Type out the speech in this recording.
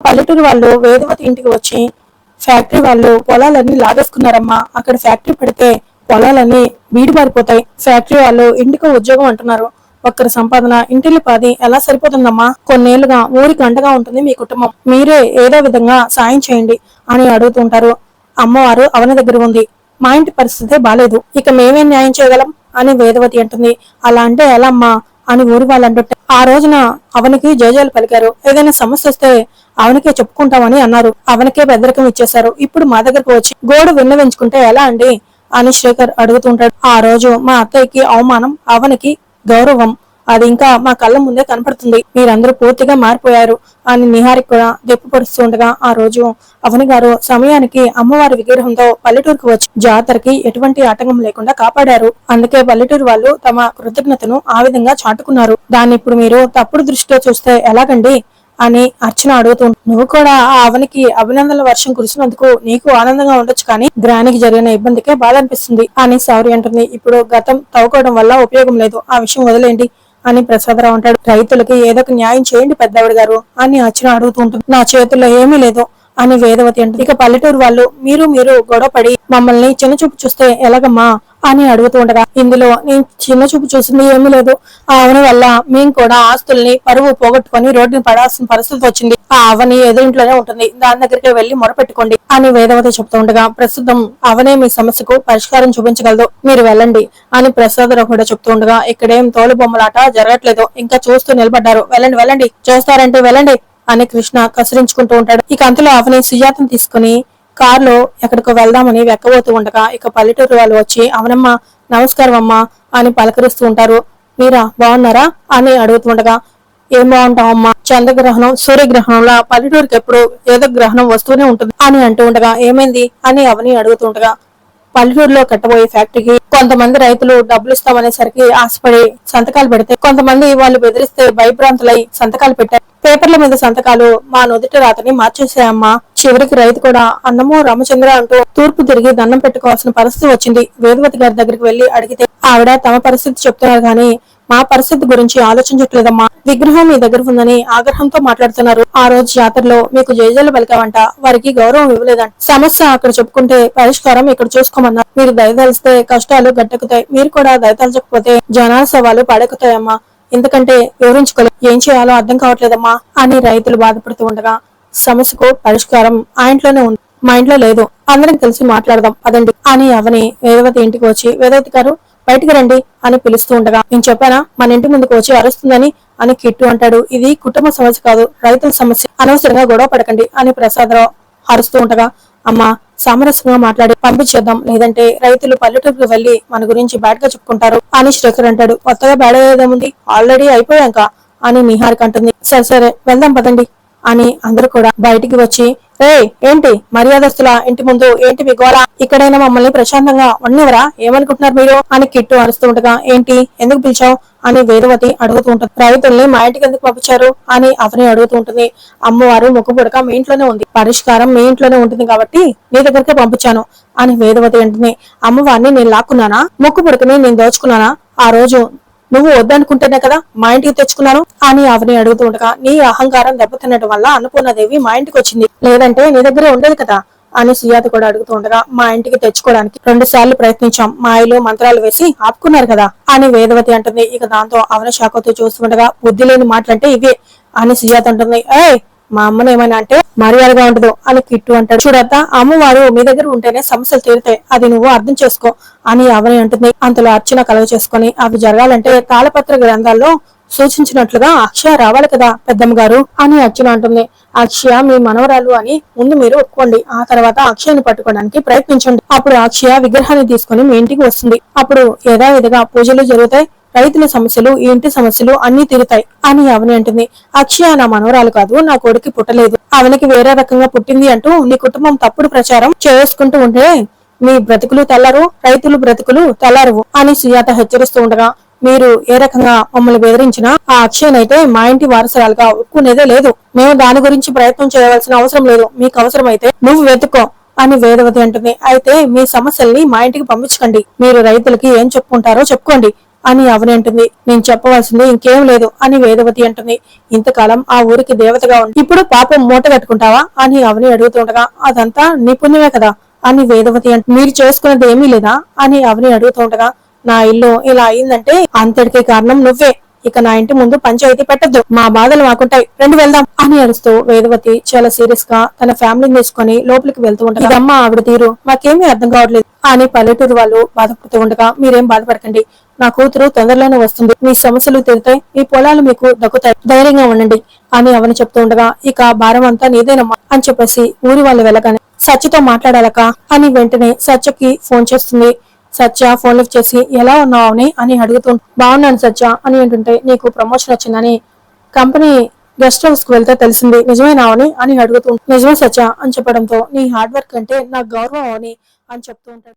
పల్లెటూరు వాళ్ళు వేదవతి ఇంటికి వచ్చి ఫ్యాక్టరీ వాళ్ళు పొలాలన్నీ లాగేసుకున్నారమ్మా. అక్కడ ఫ్యాక్టరీ పెడితే పొలాలన్నీ బీడిపారిపోతాయి. ఫ్యాక్టరీ వాళ్ళు ఇంటికో ఉద్యోగం అంటున్నారు. ఒక్కరి సంపాదన ఇంటిల్లి పాది ఎలా సరిపోతుందమ్మా? కొన్నేళ్లుగా ఊరికి అండగా ఉంటుంది మీ కుటుంబం. మీరే ఏదో విధంగా సాయం చేయండి అని అడుగుతుంటారు. అమ్మవారు అవని దగ్గర ఉంది. మా ఇంటి పరిస్థితే బాలేదు, ఇక మేమేం న్యాయం చేయగలం అని వేదవతి అంటుంది. అలా అంటే ఎలా అమ్మా అని ఊరి వాళ్ళు అంటుంటే ఆ రోజున అవనికి జయజయలు పలికారు. ఏదైనా సమస్య వస్తే అవనికే చెప్పుకుంటామని అన్నారు. అవనికే బెదరికం ఇచ్చేశారు. ఇప్పుడు మా దగ్గరకు వచ్చి గోడు విన్నవించుకుంటే ఎలా అండి అని శేఖర్ అడుగుతుంటాడు. ఆ రోజు మా అత్తయ్యకి అవమానం, అవనికి గౌరవం, అది ఇంకా మా కళ్ళ ముందే కనపడుతుంది. మీరందరూ పూర్తిగా మారిపోయారు అని నిహారిక కూడా దెప్పిపరుస్తూ ఉండగా ఆ రోజు అవని గారు సమయానికి అమ్మవారి విగ్రహంతో పల్లెటూరుకు వచ్చి జాతరకి ఎటువంటి ఆటంకం లేకుండా కాపాడారు. అందుకే పల్లెటూరు వాళ్ళు తమ కృతజ్ఞతను ఆ విధంగా చాటుకున్నారు. దాన్ని ఇప్పుడు మీరు తప్పుడు దృష్టితో చూస్తే ఎలాగండి అని అర్చన అడుగుతూ, నువ్వు కూడా ఆ అవనికి అభినందనల వర్షం కురిసినందుకు నీకు ఆనందంగా ఉండొచ్చు, కానీ గ్రానికి జరిగిన ఇబ్బందికే బాధ అనిపిస్తుంది అని సౌరి అంటుంది. ఇప్పుడు గతం తవ్వుకోవడం వల్ల ఉపయోగం లేదు, ఆ విషయం వదిలేండి అని ప్రసాదరావు అంటాడు. రైతులకి ఏదో ఒక న్యాయం చేయండి పెద్దవాడు గారు అని అర్చన అడుగుతూ ఉంటుంది. నా చేతుల్లో ఏమీ లేదు అని వేదవతి అంటుంది. ఇక పల్లెటూరు వాళ్ళు మీరు గొడవపడి మమ్మల్ని చిన్న చూపు చూస్తే ఎలాగమ్మా అని అడుగుతూ ఉండగా, ఇందులో నేను చిన్న చూపు చూసింది ఏమీ లేదు. ఆ అవని వల్ల మేము కూడా ఆస్తుల్ని పరువు పోగొట్టుకుని రోడ్డుని పడాల్సిన పరిస్థితి వచ్చింది. ఆ అవని ఎదురింట్లోనే ఉంటుంది, దాని దగ్గరికి వెళ్లి మొరపెట్టుకోండి అని వేదవతి చెప్తూ ఉండగా, ప్రస్తుతం అవనే మీ సమస్యకు పరిష్కారం చూపించగలదు, మీరు వెళ్ళండి అని ప్రసాదరావు కూడా చెప్తూ ఉండగా, ఇక్కడేం తోలు బొమ్మలాట జరగట్లేదు, ఇంకా చూస్తూ నిలబడ్డారు, వెళ్ళండి వెళ్ళండి, చూస్తారంటే వెళ్ళండి అని కృష్ణ కసిరించుకుంటూ ఉంటాడు. ఇక అంతలో అవని సుజాతను తీసుకుని కారులో ఎక్కడికో వెళ్దామని వెక్కబోతూ ఉండగా ఇక పల్లెటూరు వాళ్ళు వచ్చి అవనమ్మ నమస్కారం అమ్మా అని పలకరిస్తూ ఉంటారు. మీరా బాగున్నారా అని అడుగుతుండగా, ఏం బాగుంటావమ్మా, చంద్రగ్రహణం సూర్యగ్రహణంలా పల్లెటూరుకి ఎప్పుడు ఏదో గ్రహణం వస్తూనే ఉంటుంది అని అంటూ ఉండగా, ఏమైంది అని అవని అడుగుతుండగా, పల్లెటూరులో కట్టబోయే ఫ్యాక్టరీకి కొంతమంది రైతులు డబ్బులు ఇస్తామనేసరికి ఆశపడి సంతకాలు పెడితే, కొంతమంది వాళ్ళు బెదిరిస్తే భయభ్రాంతులై సంతకాలు పెట్టారు. పేపర్ల మీద సంతకాలు మా నుదుటి రాతని మార్చేసాయమ్మా. చివరికి రైతు కూడా అన్నమో రామచంద్ర అంటూ తూర్పు తిరిగి దండం పెట్టుకోవాల్సిన పరిస్థితి వచ్చింది. వేదవతి గారి దగ్గరికి వెళ్లి అడిగితే ఆవిడ తమ పరిస్థితి చెప్తున్నారు కానీ మా పరిస్థితి గురించి ఆలోచించట్లేదమ్మా. విగ్రహం మీ దగ్గర ఉందని ఆగ్రహంతో మాట్లాడుతున్నారు. ఆ రోజు జాతరలో మీకు జయజయలు పలికావంట, వారికి గౌరవం ఇవ్వలేదంట. సమస్య అక్కడ చెప్పుకుంటే పరిష్కారం ఇక్కడ చూసుకోమన్నారు. మీరు దయదలిస్తే కష్టాలు గట్టెక్కుతాయి, మీరు కూడా దయతలచకపోతే జనాల సవాలు పడెక్కుతాయమ్మా. ఎందుకంటే వివరించుకోలేదు, ఏం చేయాలో అర్థం కావట్లేదమ్మా అని రైతులు బాధపడుతూ ఉండగా, సమస్యకు పరిష్కారం ఆ ఇంట్లోనే ఉంది, మా ఇంట్లో లేదు, అందరం కలిసి మాట్లాడదాం పదండి అని అవని వేదవతి ఇంటికి వచ్చి, వేదవతి గారు బయటికి రండి అని పిలుస్తూ ఉండగా, నేను చెప్పానా మన ఇంటి ముందుకు వచ్చి అరుస్తుందని అని కిట్టు అంటాడు. ఇది కుటుంబ సమస్య కాదు, రైతుల సమస్య, అనవసరంగా గొడవ పడకండి అని ప్రసాదరావు అరుస్తూ ఉండగా, అమ్మా సామరస్యంగా మాట్లాడి పంపించేద్దాం, లేదంటే రైతులు పల్లెటూరుకు వెళ్లి మన గురించి బ్యాడ్ గా చెప్పుకుంటారు అని శేఖర్ అంటాడు. కొత్తగా బ్యాడ్ అయ్యేదేముంది, ఆల్రెడీ అయిపోయాక అని నిహారిక అంటుంది. సరే సరే వెళ్దాం పదండి అని అందరూ కూడా బయటికి వచ్చి, ఏంటి మర్యాదస్తుల ఇంటి ముందు ఏంటి మీ గోళ, ఇక్కడైనా మమ్మల్ని ప్రశాంతంగా ఉన్నవరా, ఏమనుకుంటున్నారు మీరు అని కిట్టు అరుస్తూ ఉండగా, ఏంటి ఎందుకు పిలిచావు అని వేదవతి అడుగుతూ ఉంటుంది. రైతుల్ని మా ఇంటికి ఎందుకు పంపించారు అని అవని అడుగుతూ ఉంటుంది. అమ్మవారు ముక్కు పుడక మీ ఇంట్లోనే ఉంది, పరిష్కారం మీ ఇంట్లోనే ఉంటుంది కాబట్టి నీ దగ్గరికే పంపించాను అని వేదవతి అంటుంది. అమ్మవారిని నేను లాక్కున్నానా, ముక్కు పుడకని నేను దోచుకున్నానా, ఆ రోజు నువ్వు వద్దనుకుంటేనే కదా మా ఇంటికి తెచ్చుకున్నాను అని అవని అడుగుతూ ఉండగా, నీ అహంకారం దెబ్బతినడం వల్ల అన్నపూర్ణదేవి మా ఇంటికి వచ్చింది, లేదంటే నీ దగ్గరే ఉండేది కదా అని సుజాత కూడా అడుగుతూ ఉండగా, మా ఇంటికి తెచ్చుకోవడానికి 2 సార్లు ప్రయత్నించాం, మాయలు మంత్రాలు వేసి ఆపుకున్నారు కదా అని వేదవతి అంటుంది. ఇక దాంతో అవని శాఖతో చూస్తుండగా, బుద్ధి లేని మాటలంటే ఇవే అని సుజాత అంటుంది. మా అమ్మని ఏమైనా అంటే మర్యాదగా ఉండదు అని కిట్టు అంటాడు. చూడత్త, అమ్మవారు మీ దగ్గర ఉంటేనే సమస్యలు తీరుతాయి, అది నువ్వు అర్థం చేసుకో అని అవని అంటుంది. అంతలో అర్చన కలగ చేసుకుని, అవి జరగాలంటే తాళపత్ర గ్రంథాల్లో సూచించినట్లుగా అక్షయ రావాలి కదా పెద్దమ్మ గారు అని అర్చన అంటుంది. అక్షయ మీ మనవరాలు అని ముందు మీరు ఒప్పుకోండి, ఆ తర్వాత అక్షయని పట్టుకోవడానికి ప్రయత్నించండి, అప్పుడు అక్షయ విగ్రహాన్ని తీసుకుని మీ ఇంటికి వస్తుంది, అప్పుడు యథావిధిగా పూజలు జరుగుతాయి, రైతుల సమస్యలు ఈ ఇంటి సమస్యలు అన్ని తీరుతాయి అని అవని అంటుంది. అక్షయ నా మనవరాలు కాదు, నా కొడుకు పుట్టలేదు, అవనికి వేరే రకంగా పుట్టింది అంటూ నీ కుటుంబం తప్పుడు ప్రచారం చేసుకుంటూ ఉంటే మీ బ్రతుకులు తెల్లారు, రైతులు బ్రతుకులు తెల్లారు అని సుజాత హెచ్చరిస్తూ ఉండగా, మీరు ఏ రకంగా మమ్మల్ని బెదిరించినా ఆ అక్షయనైతే మా ఇంటి వారసురాలుగా ఒప్పుకునేదే లేదు, మేము దాని గురించి ప్రయత్నం చేయవలసిన అవసరం లేదు, మీకు అవసరమైతే నువ్వు వెతుక్కో అని వేదవతి అంటుంది. అయితే మీ సమస్యల్ని మా ఇంటికి పంపించకండి, మీరు రైతులకి ఏం చెప్పుకుంటారో చెప్పుకోండి, అని అవని అంటుంది. నేను చెప్పవలసింది ఇంకేం లేదు అని వేదవతి అంటుంది. ఇంతకాలం ఆ ఊరికి దేవతగా ఉంది, ఇప్పుడు పాపం మూట కట్టుకుంటావా అని అవని అడుగుతుండగా, అదంతా నీ పుణ్యమే కదా అని వేదవతి అంటే, మీరు చేసుకున్నది ఏమీ లేదా అని అవని అడుగుతుండగా, నా ఇల్లు ఇలా అయిందంటే అంతటికి కారణం నువ్వే. ఇక నా ఇంటి ముందు పంచాయతీ పెట్టద్దు, మా బాధలు మాకుంటాయి, రెండు వెళ్దాం అని అరుస్తూ వేదవతి చాలా సీరియస్ గా తన ఫ్యామిలీని తీసుకుని లోపలికి వెళ్తూ ఉండగా, ఇదమ్మా ఆవిడ తీరు మాకేమీ అర్థం కావట్లేదు అని పల్లెటూరు వాళ్ళు బాధపడుతూ ఉండగా, మీరేం బాధపడకండి, నా కూతురు తొందరలోనే వస్తుంది, మీ సమస్యలు తీరుతాయి, మీ పొలాలు మీకు దక్కుతాయి, ధైర్యంగా ఉండండి అని అవని చెప్తూ ఉండగా, ఇక భారం అంతా నీదేనమ్మా అని చెప్పేసి ఊరి వాళ్ళు వెళ్ళగానే, సత్యతో మాట్లాడాలక అని వెంటనే సత్యకి ఫోన్ చేస్తుంది. సత్య ఫోన్ లిఫ్ట్ చేసి ఎలా ఉన్నావు అని అడుగుతూ, బాగున్నాను సత్య అని అంటుంటే, నీకు ప్రమోషన్ వచ్చిందని కంపెనీ గెస్ట్ హౌస్ కు వెళ్తే తెలిసింది, నిజమేనావని అని అడుగుతూ, నిజమే సత్య అని చెప్పడంతో, నీ హార్డ్ వర్క్ అంటే నాకు గౌరవం అని చెప్తూ ఉంటాడు.